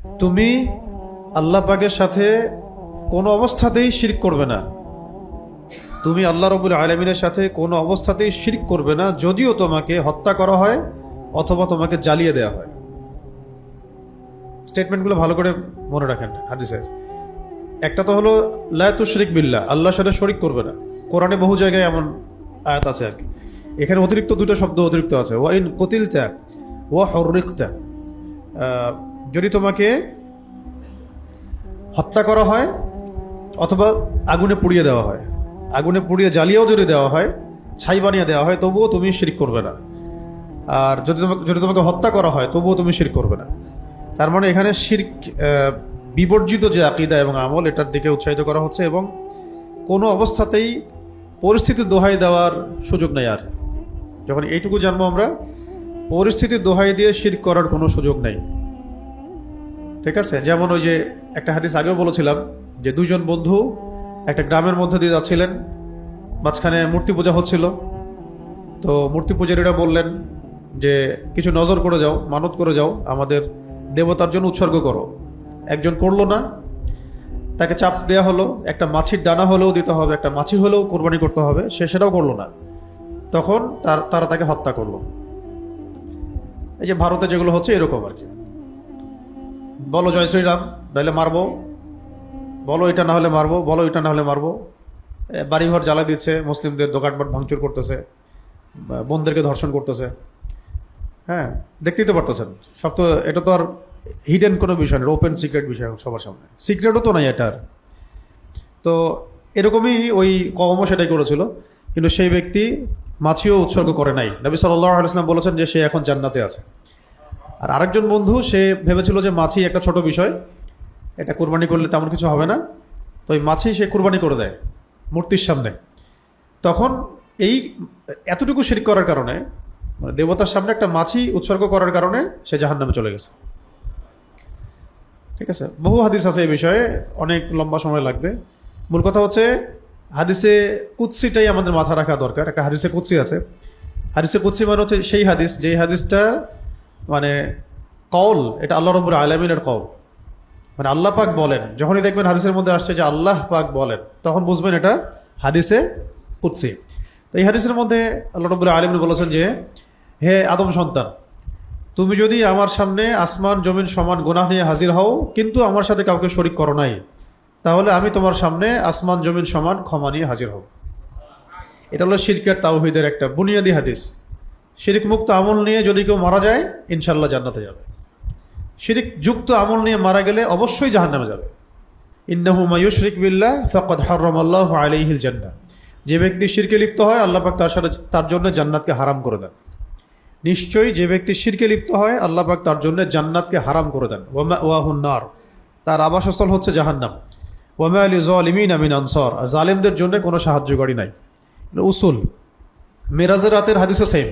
তুমি আল্লাহ পাকের সাথে কোনো অবস্থাতেই শিরক করবে না। তুমি আল্লাহ রাব্বুল আলামিনের সাথে কোনো অবস্থাতেই শিরক করবে না, যদিও তোমাকে হত্যা করা হয় অথবা তোমাকে জ্বালিয়ে দেওয়া হয়। স্টেটমেন্টগুলো ভালো করে মনে রাখেন হাদিসের। একটা তো হলো লা তুশরিক বিল্লাহ, আল্লাহর সাথে শরিক করবে না। কোরআনে বহু জায়গায় এমন আয়াত আছে আর কি। এখানে অতিরিক্ত দুটো শব্দ অতিরিক্ত আছে, ওয়া ইন কুতিলতা ওয়া হুররিকতা। যদি তোমাকে হত্যা করা হয় অথবা আগুনে পুড়িয়ে দেওয়া হয়, আগুনে পুড়িয়ে জ্বালিয়েও যদি দেওয়া হয়, ছাই বানিয়ে দেওয়া হয়, তবুও তুমি শিরক করবে না। আর যদি তোমাকে হত্যা করা হয় তবুও তুমি শিরক করবে না। তার মানে এখানে শিরক বিবর্জিত যে আকীদা এবং আমল, এটার দিকে উৎসাহিত করা হচ্ছে। এবং কোনো অবস্থাতেই পরিস্থিতির দোহাই দেওয়ার সুযোগ নেই। আর যখন এইটুকু জানবো আমরা, পরিস্থিতির দোহাই দিয়ে শিরক করার কোনো সুযোগ নেই। ঠিক আছে? যেমন ওই যে একটা হাদিস আগেও বলেছিলাম যে দুইজন বন্ধু একটা গ্রামের মধ্যে দিয়ে যাচ্ছিলেন, মাঝখানে মূর্তি পূজা হচ্ছিল। তো মূর্তি পূজারীরা বললেন যে কিছু নজর করে যাও, মানত করে যাও, আমাদের দেবতার জন্য উৎসর্গ করো। একজন করলো না, তাকে চাপ দেওয়া হলো, একটা মাছির ডানা হলেও দিতে হবে, একটা মাছি হলেও কোরবানি করতে হবে, সে সেটাও করলো না। তখন তারা তাকে হত্যা করলো। এই যে ভারতে যেগুলো হচ্ছে এরকম আর কি। বলো জয় শ্রীরাম, নাহলে মারবো, বলো এটা না হলে মারবো, বলো এটা না হলে মারবো। বাড়িঘর জ্বালা দিচ্ছে, মুসলিমদের দোকানপাট ভাঙচুর করতেছে, বোনদেরকে ধর্ষণ করতেছে। হ্যাঁ, দেখতেই তো পারতেছেন। সব তো, এটা তো আর হিডেন কোনো বিষয় না, ওপেন সিক্রেট বিষয় সবার সামনে। সিক্রেটও তো নাই এটার। তো এরকমই ওই কওমও সেটাই করেছিল, কিন্তু সেই ব্যক্তি মাছিও উৎসর্গ করে নাই। নবী সাল্লাল্লাহু আলাইহি ওয়াসাল্লাম বলেছেন যে সে এখন জান্নাতে আছে। আর আরেকজন বন্ধু, সে ভেবেছিল যে মাছি একটা ছোট বিষয়, এটা কুরবানি করলে তেমন কিছু হবে না। তো ওই মাছি সে কুরবানি করে দেয় মূর্তির সামনে। তখন এই এতটুকু শিরক করার কারণে, মানে দেবতার সামনে একটা মাছি উৎসর্গ করার কারণে সে জাহান্নামে চলে গেছে। ঠিক আছে? বহু হাদিস আছে এই বিষয়ে, অনেক লম্বা সময় লাগবে। মূল কথা হচ্ছে হাদিসে কুদসিটাই আমাদের মাথা রাখা দরকার। একটা হাদিসে কুদসি আছে। হাদিসে কুদসি মানে হচ্ছে সেই হাদিস, যেই হাদিসটা মানে কওল, এটা আল্লাহ রাব্বুল আলামিনের কওল। মানে আল্লাহ পাক বলেন। যখনই দেখবেন হাদিসের মধ্যে আসছে যে আল্লাহ পাক বলেন, তখন বুঝবেন এটা হাদিসে কুদসি। তো এই হাদিসের মধ্যে আল্লাহ রাব্বুল আলামিন বলেছেন যে, হে আদম সন্তান, তুমি যদি আমার সামনে আসমান জমিন সমান গুনাহ নিয়ে হাজির হও, কিন্তু আমার সাথে কাউকে শরিক করো নাই, তাহলে আমি তোমার সামনে আসমান জমিন সমান ক্ষমা নিয়ে হাজির হব। এটা হলো শিরকের তাওহীদের একটা বুনিয়াদি হাদিস। শিরক মুক্ত আমল নিয়ে যদি কেউ মারা যায়, ইনশাআল্লাহ জান্নাতে যাবে। শিরক যুক্ত আমল নিয়ে মারা গেলে অবশ্যই জাহান্নামে যাবে। ইন্নাহু মা ইউশরিক বিল্লাহ ফাকাদ হারামাল্লাহু আলাইহিল জান্নাহ। যে ব্যক্তি শিরকে লিপ্ত হয়, আল্লাহ পাক তার জন্য জান্নাতকে হারাম করে দেন। নিশ্চয়ই যে ব্যক্তি শিরকে লিপ্ত হয়, আল্লাহ পাক তার জন্য জান্নাতকে হারাম করে দেন। ওয়া মাওয়াহুন নার, তার আবাসস্থল হচ্ছে জাহান্নাম। ওয়া মা লিযালিমিনা মিন আনসার, আর জালেমদের জন্য কোনো সাহায্যকারী নাই। উসুল মেরাজের রাতের হাদিসও সেম।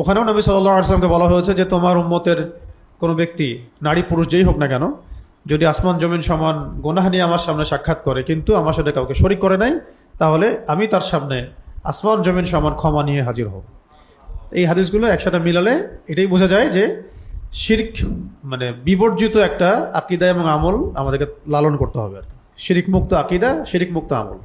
ওখানেও নবী সাল্লাল্লাহু আলাইহি ওয়াসাল্লামকে বলা হয়েছে যে তোমার উম্মতের কোনো ব্যক্তি, নারী পুরুষ যেই হোক না কেন, যদি আসমান জমিন সমান গুনাহ নিয়ে আমার সামনে সাক্ষাৎ করে কিন্তু আমার সাথে কাউকে শরিক করে নাই, তাহলে আমি তার সামনে আসমান জমিন সমান ক্ষমা নিয়ে হাজির হব। এই হাদিসগুলো একসাথে মিলালে এটাই বোঝা যায় যে শিরক মানে বিবর্জিত একটা আকীদা এবং আমল আমাদেরকে লালন করতে হবে আর কি। শিরক মুক্ত আকীদা, শিরক মুক্ত আমল।